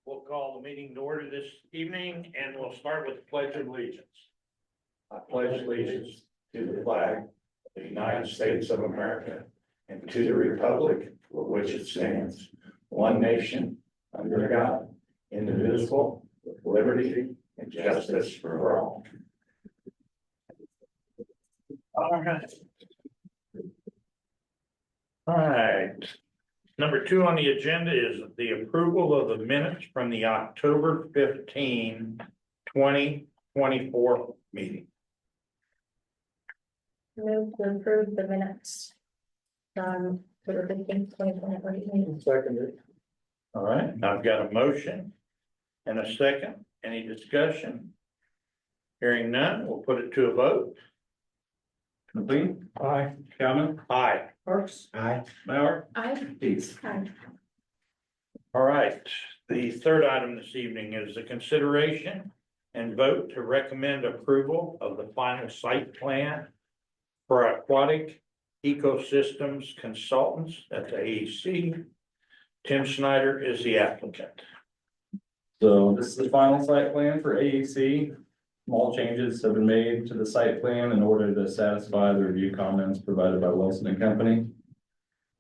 We'll call the meeting to order this evening and we'll start with the Pledge of Allegiance. I pledge allegiance to the flag of the United States of America and to the republic for which it stands, one nation, under God, indivisible, with liberty and justice for all. All right. All right. Number 2 on the agenda is the approval of the minutes from the October 15, 2024 meeting. Move to approve the minutes from October 15th, 2024 meeting. Seconded. All right, I've got a motion and a second. Any discussion? Hearing none, we'll put it to a vote. McLean. Aye. Cowman. Aye. Parks. Aye. Mauer. Aye. Deeds. Aye. All right, the third item this evening is the consideration and vote to recommend approval of the final site plan for Aquatic Ecosystems Consultants at the AEC. Tim Snyder is the applicant. So this is the final site plan for AEC. Small changes have been made to the site plan in order to satisfy the review comments provided by Wilson and Company.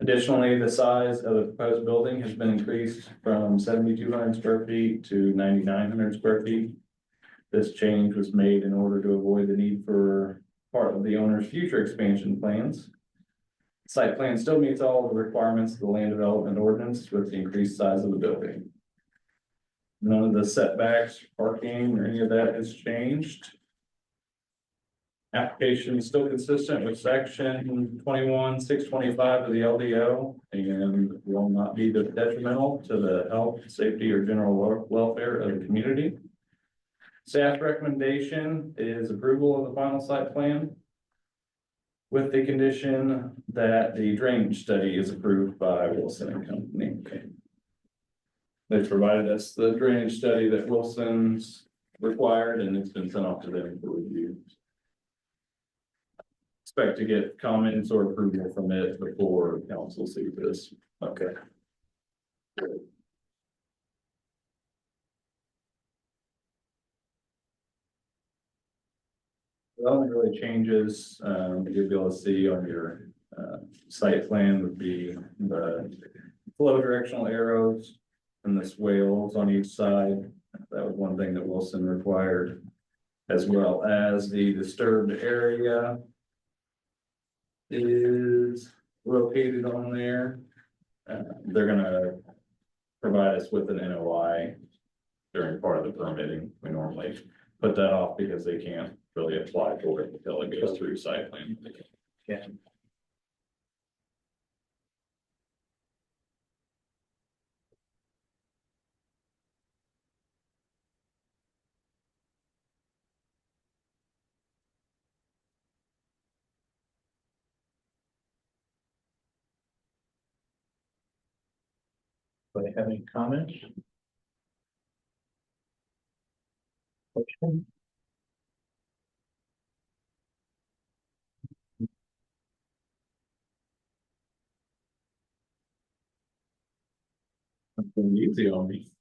Additionally, the size of the proposed building has been increased from 7,200 square feet to 9,900 square feet. This change was made in order to avoid the need for part of the owner's future expansion plans. The site plan still meets all of the requirements of the land development ordinance with the increased size of the building. None of the setbacks, parking, or any of that has changed. Application is still consistent with section 21-625 of the LDO and will not be detrimental to the health, safety, or general welfare of the community. Staff recommendation is approval of the final site plan with the condition that the drainage study is approved by Wilson and Company. Okay. They provided us the drainage study that Wilson's required, and it's been sent off to them for review. Expect to get comments or approval from it before council sees this. Okay. The only really changes that you'll be able to see on your site plan would be the flow directional arrows and the swales on each side. That was one thing that Wilson required, as well as the disturbed area is located on there. They're gonna provide us with an NOI during part of the permitting. We normally put that off because they can't really apply for it until it goes through site plan. Yeah. Do you have any comments? Question? Something easy on me.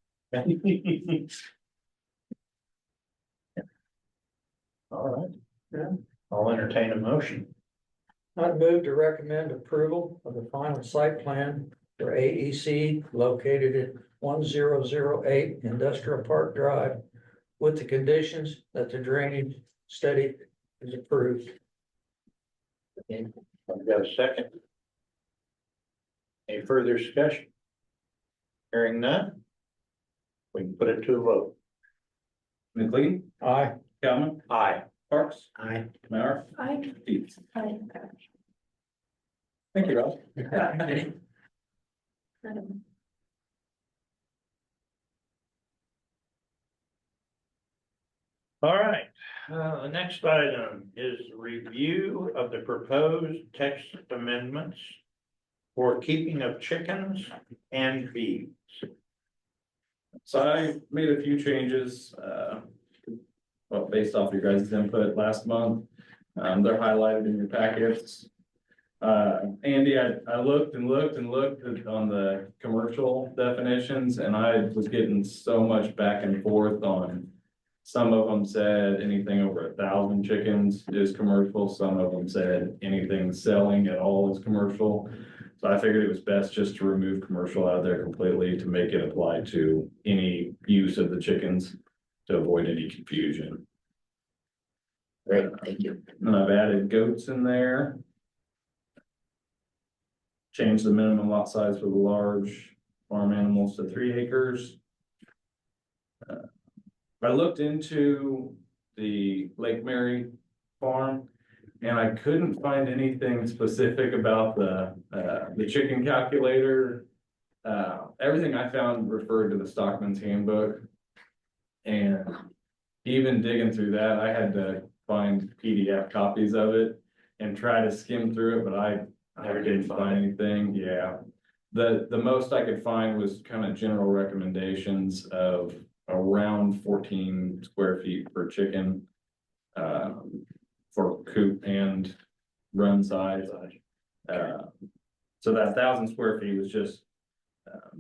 All right. Yeah. I'll entertain a motion. I'd move to recommend approval of the final site plan for AEC located at 1008 Industrial Park Drive with the conditions that the drainage study is approved. I've got a second. Any further discussion? Hearing none, we can put it to a vote. McLean. Aye. Cowman. Aye. Parks. Aye. Mauer. Aye. Deeds. Aye. Thank you, Rob. All right, the next item is review of the proposed text amendments for keeping of chickens and bees. So I made a few changes, well, based off your guys' input last month. They're highlighted in your packets. Andy, I looked and looked and looked on the commercial definitions and I was getting so much back and forth on. Some of them said anything over 1,000 chickens is commercial, some of them said anything selling at all is commercial. So I figured it was best just to remove commercial out of there completely to make it apply to any use of the chickens to avoid any confusion. Great, thank you. And I've added goats in there. Change the minimum lot size for the large farm animals to 3 acres. I looked into the Lake Mary farm and I couldn't find anything specific about the chicken calculator. Everything I found referred to the Stockman's Handbook. And even digging through that, I had to find PDF copies of it and try to skim through it, but I didn't find anything, yeah. The most I could find was kind of general recommendations of around 14 square feet per chicken. For coop and run size. So that 1,000 square feet was just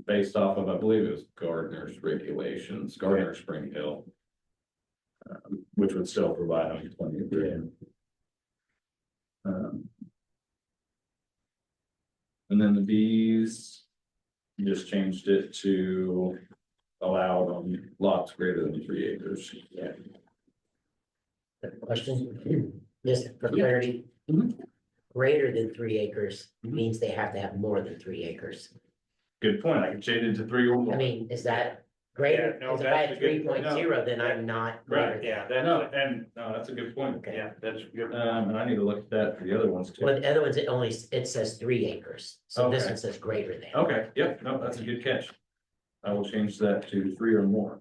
based off of, I believe it was Gardner's regulations, Gardner Spring Hill. Which would still provide them plenty of room. And then the bees, just changed it to allowed on lots greater than 3 acres. Yeah. Question, just for clarity. Mhm. Greater than 3 acres Mhm. means they have to have more than 3 acres. Good point, I can change it to 3 or more. I mean, is that greater? Yeah, no, Because if I that's had a good point. 3.0, then I'm not greater Right, than. yeah, No, that's, and, no, that's a good point. Okay. yeah, that's good. And I need to look at that for the other ones too. Well, the other ones, it says 3 acres, so this Okay. one says greater than. Okay, yep, no, that's a good catch. I will change that to 3 or more.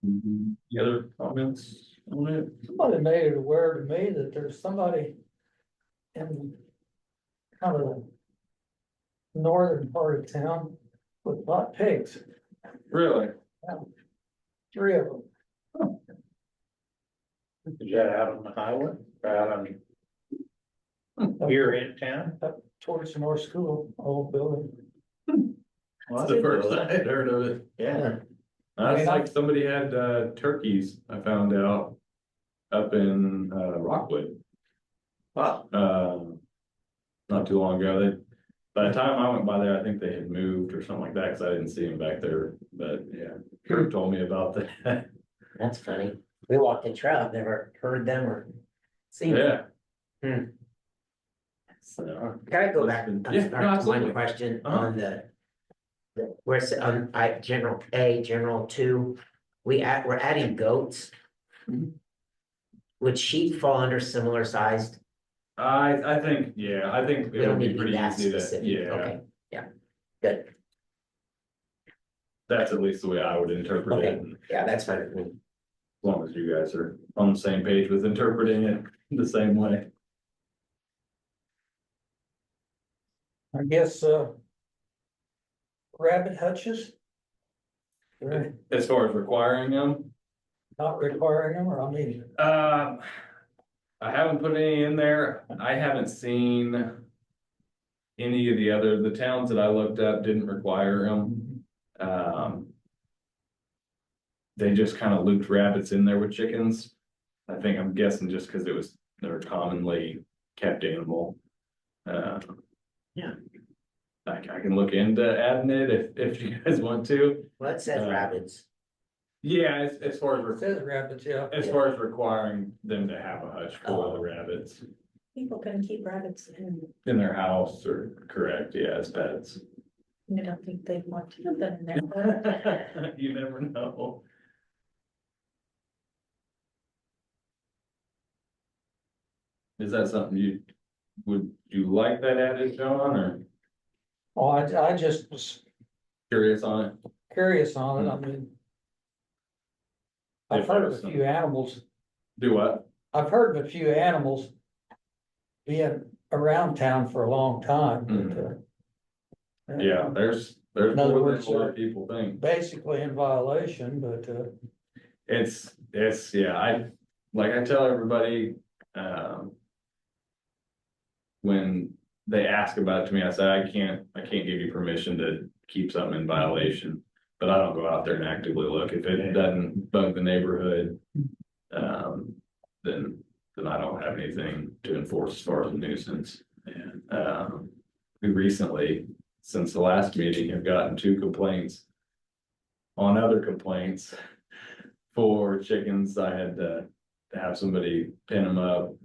The other comments on it? Somebody made it aware to me that there's somebody in kind of the northern part of town with lot pigs, Really? 3 of them. Is that out on the highway, or out on, here in town? Up towards the North School, old building. That's the first I had heard of it. Yeah. That's like somebody had turkeys, I found out, up in Rockwood. Wow. Not too long ago. By the time I went by there, I think they had moved or something like that, because I didn't see them back there, but yeah, Kurt told me about that. That's funny. We walked the trail, I've never heard them or seen them. Yeah. Hmm. So, Can I go back? Yeah, no, Back to absolutely. one question Uh-huh. on where it's on, general A, general 2, we're adding goats. Mhm. Would sheep fall under similar sized? I think, yeah, I think We it don't would need be to be pretty that easy to, specific, yeah, okay, yeah, good, that's at least the way I would interpret it. Okay. yeah, that's fine with me. As long as you guys are on the same page with interpreting it the same way. I guess, rabbit hutches. Right, As far as requiring them, not requiring them, or I mean, I haven't put any in there. I haven't seen any of the towns that I looked up didn't require them. They just kind of looped rabbits in there with chickens. I'm guessing just because they're commonly kept animal. Yeah. I can look into adding it if you guys want to. Well, it says rabbits, Yeah, as far it as, says rabbits, yeah. as far as requiring them to have a hutch for Oh. the rabbits People can keep rabbits in their house or correct, yeah, as pets. I don't think they want to put them in there. You never know. Is that something would you like that added, John, or Oh, I just was curious on it? curious on it, I mean. I've If heard of there's a few animals, Do what? I've heard of a few animals being around town for a long time, but, Yeah, there's There's In other more than words, a lot of people think. basically in violation, but, It's, yeah, I tell everybody, when they ask about it to me, I say, I can't give you permission to keep something in violation. But I don't go out there and actively look. If it doesn't bug the neighborhood, then I don't have anything to enforce as far as a nuisance. And, we recently, since the last meeting, have gotten 2 complaints on other complaints for chickens. I had to have somebody pin them up.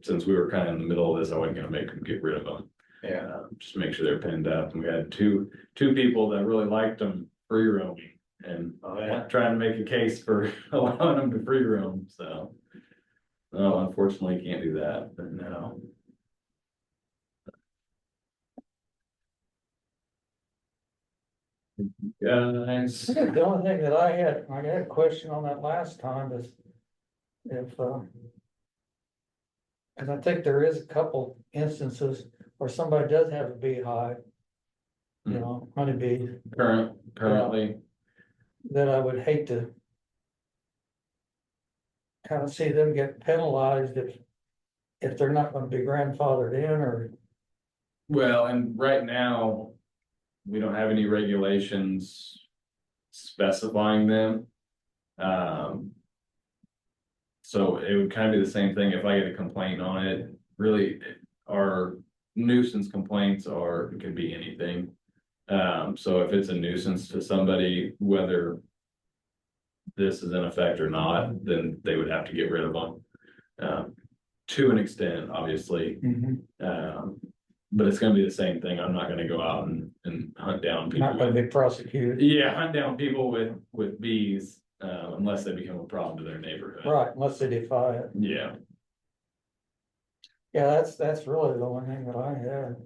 Since we were kind of in the middle of this, I wasn't gonna make them get rid of them. Yeah. Just make sure they're pinned up. And we had two people that really liked them free roaming and Oh, yeah. trying to make a case for allowing them to free roam, so. No, unfortunately, you can't do that, but no. Guys, I think the only thing that I had a question on that last time is if, and I think there is a couple instances where somebody does have a beehive, you know, honeybee, currently, that I would hate to kind of see them get penalized if they're not gonna be grandfathered in or, well, and right now, we don't have any regulations specifying them. So it would kind of be the same thing if I get a complaint on it. Really, our nuisance complaints could be anything. So if it's a nuisance to somebody, whether this is in effect or not, then they would have to get rid of them. To an extent, obviously. But it's gonna be the same thing. I'm not gonna go out and hunt down people. not gonna be prosecuted. Yeah, hunt down people with bees, unless they become a problem to their neighborhood. Right, unless they defy it. Yeah, Yeah, that's really the only thing that I had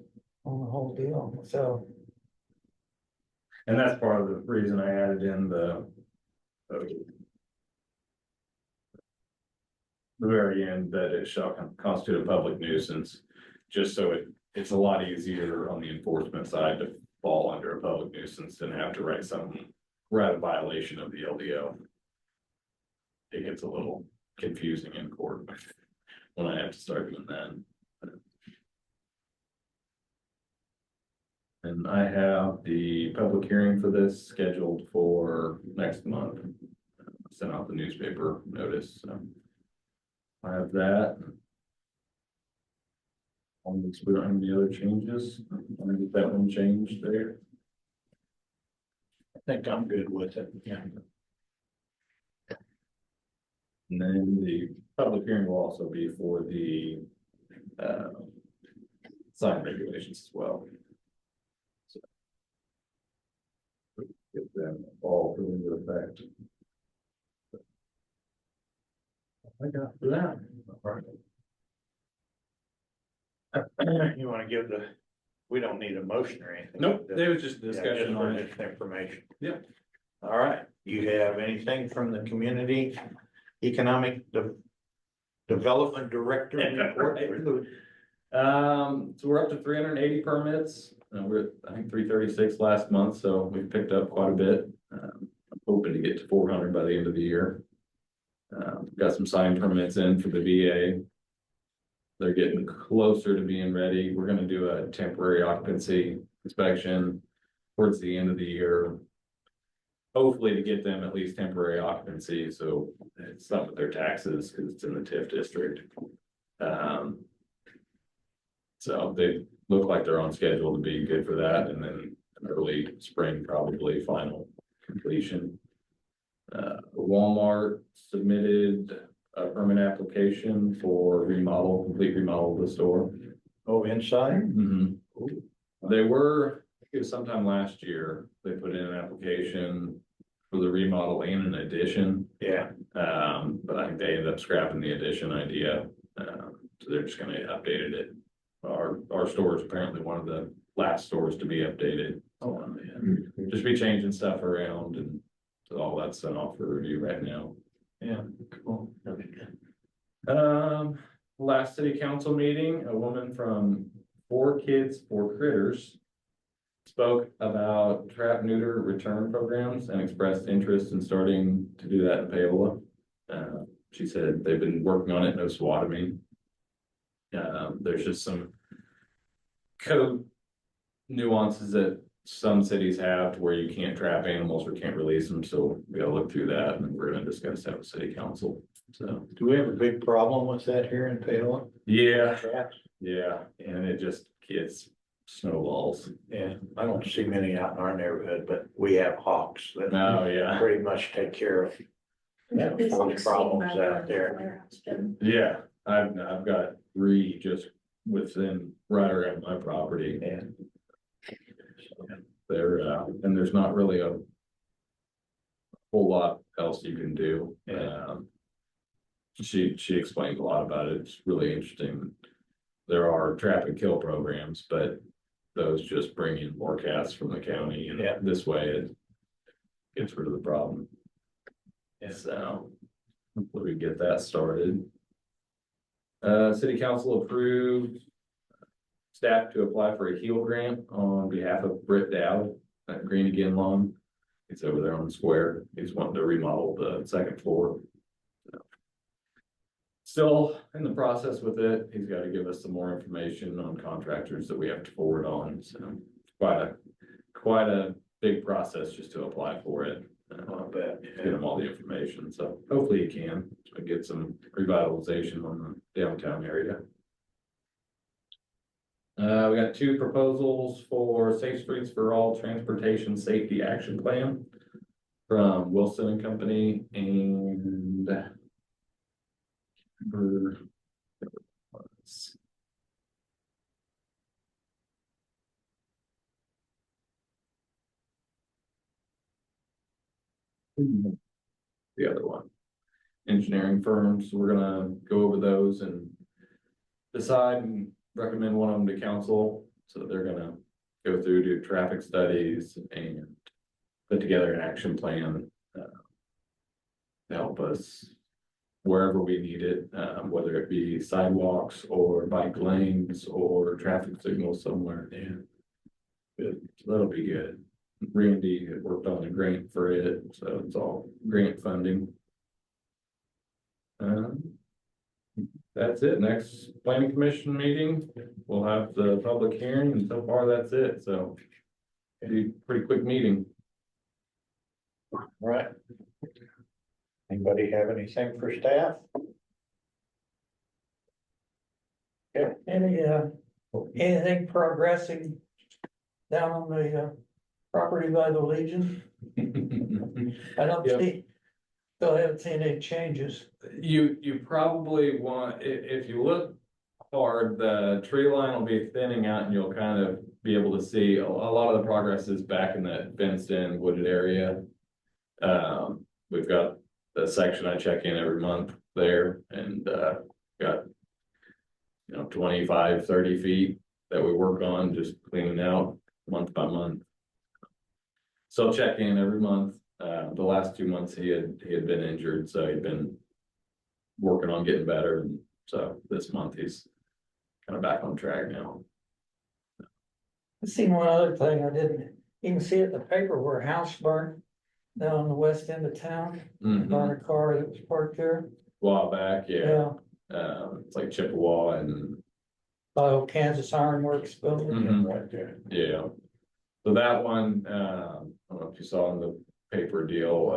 on the whole deal, so. and that's part of the reason I added in the very end, that it shall constitute a public nuisance, just so it's a lot easier on the enforcement side to fall under a public nuisance than have to write a violation of the LDO. It gets a little confusing in court when I have to start doing that. And I have the public hearing for this scheduled for next month. Sent out the newspaper notice, so. I have that. Unless we don't have any other changes, I'm gonna get that one changed there. I think I'm good with it. Yeah. And then the public hearing will also be for the sign regulations as well. So, get them all put into effect. I got for that. You wanna give we don't need a motion or anything. Nope, it was just Yeah, discussion just on it. just information. Yep. All right, you have anything from the community economic development director report? So we're up to 380 permits. We're at, I think, 336 last month, so we've picked up quite a bit. I'm hoping to get to 400 by the end of the year. Got some signed permits in for the VA. They're getting closer to being ready. We're gonna do a temporary occupancy inspection towards the end of the year. Hopefully to get them at least temporary occupancy, so it's not with their taxes, because it's in the TIF district. So they look like they're on schedule to be good for that, and then early spring, probably final completion. Walmart submitted a permit application for complete remodel of the store. Oh, inside? They were, I think it was sometime last year, they put in an application for the remodel and an addition. Yeah. But I think they ended up scrapping the addition idea. So they're just gonna update it. Our store is apparently one of the last stores to be updated. Just be changing stuff around, and so all that's sent off for review right now. Yeah, cool. Last city council meeting, a woman from 4 Kids, 4 Critters spoke about trap neuter return programs and expressed interest in starting to do that in Paola. She said they've been working on it in Osawatomie. There's just some code nuances that some cities have to where you can't trap animals or can't release them, so we gotta look through that, and we're gonna discuss that with city council, so. Do we have a big problem with that here in Paola? Yeah, Traps? yeah, and it just gets snowballs. Yeah, I don't see many out in our neighborhood, but we have hawks that Oh, yeah, pretty much take care of. Yeah, This those is problems my out there. firehouse, Jim. yeah, I've got 3 just within, right around my property. And There, and there's not really a whole lot else you can do. Yeah. She explained a lot about it. It's really interesting. There are trap and kill programs, but those just bring in more cats from the county, and Yeah. this way it gets rid of the problem. Yeah. So hopefully we get that started. City council approved staff to apply for a HEAL grant on behalf of Britt Dowd at Green Again Lawn. It's over there on the square. He's wanting to remodel the second floor. Still in the process with it. He's got to give us some more information on contractors that we have to forward on. So quite a big process just to apply for it. I bet. Get him all the information. So hopefully he can get some revitalization on the downtown area. We got 2 proposals for Safe Streets for All Transportation Safety Action Plan from Wilson and Company and the other one, engineering firms. We're gonna go over those and decide and recommend one of them to council. So they're gonna go through, do traffic studies and put together an action plan to help us wherever we need it, whether it be sidewalks or bike lanes or traffic signals somewhere. Yeah. Good, so that'll be good. Randy had worked on a grant for it, so it's all grant funding. That's it. Next planning commission meeting, we'll have the public hearing, and so far that's it, so. It'll be a pretty quick meeting. Right. Anybody have anything for staff? Anything progressing down on the property by the Legion? I don't Yep. see, still haven't seen any changes. You probably want, if you look hard, the tree line will be thinning out and you'll kind of be able to see a lot of the progress is back in that fenced in wooded area. We've got the section I check in every month there and got 25, 30 feet that we work on, just cleaning out month by month. So I'll check in every month. The last 2 months he had been injured, so he'd been working on getting better, and so this month he's kind of back on track now. I seen one other thing I didn't even see it in the paper where a house burned down on the west end of town. Burned a car that was parked there. While back, yeah. Yeah, It's like Chippewa and by Kansas Iron Works building. Right there. yeah. So that one, I don't know if you saw in the paper deal,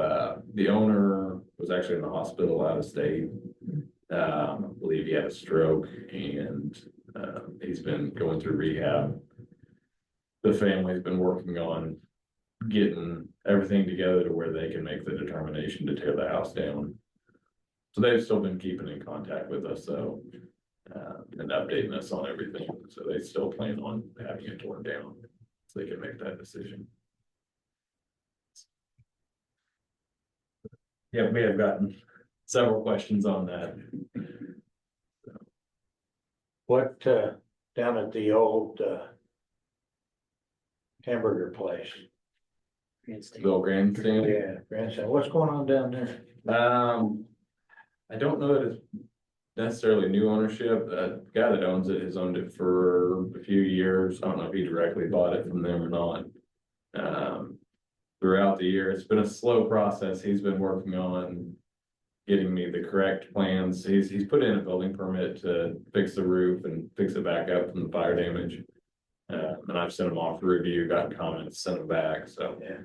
the owner was actually in the hospital out of state. I believe he had a stroke and he's been going through rehab. The family's been working on getting everything together to where they can make the determination to tear the house down. So they've still been keeping in contact with us, so and updating us on everything. So they still plan on having it torn down, so they can make that decision. Yeah, we have gotten several questions on that. What, down at the old, hamburger place? Bill Grandstand. Yeah, grandson, what's going on down there? I don't know that it's necessarily new ownership. The guy that owns it has owned it for a few years. I don't know if he directly bought it from them or not. Throughout the year, it's been a slow process. He's been working on getting me the correct plans. He's put in a building permit to fix the roof and fix it back up from the fire damage. And I've sent him off for review, got comments, sent them back, so. Yeah.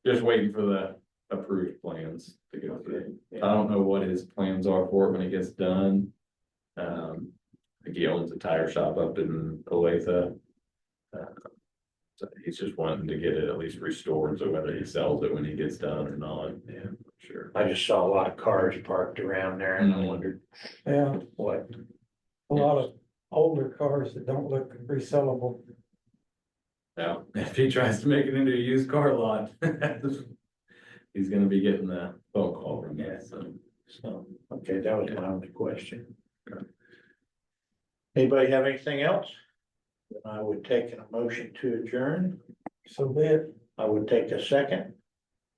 Just waiting for the approved plans to go through. I don't know what his plans are for it when it gets done. I think he owns a tire shop up in Olathe. So he's just wanting to get it at least restored, so whether he sells it when he gets done or not, yeah, I'm not sure. I just saw a lot of cars parked around there and I wondered Yeah, what. a lot of older cars that don't look resellable. Now, if he tries to make it into a used car lot, he's gonna be getting the phone call from that, so. So, okay, that was my only question. Anybody have anything else? Then I would take a motion to adjourn. So be it. I would take a second.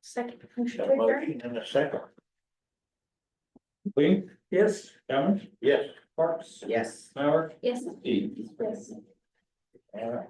Second, motion A to adjourn. motion and a second. Lee, Yes. Cameron, Yes. Parks, Yes. Mauer, Yes. Steve. Yes. All right.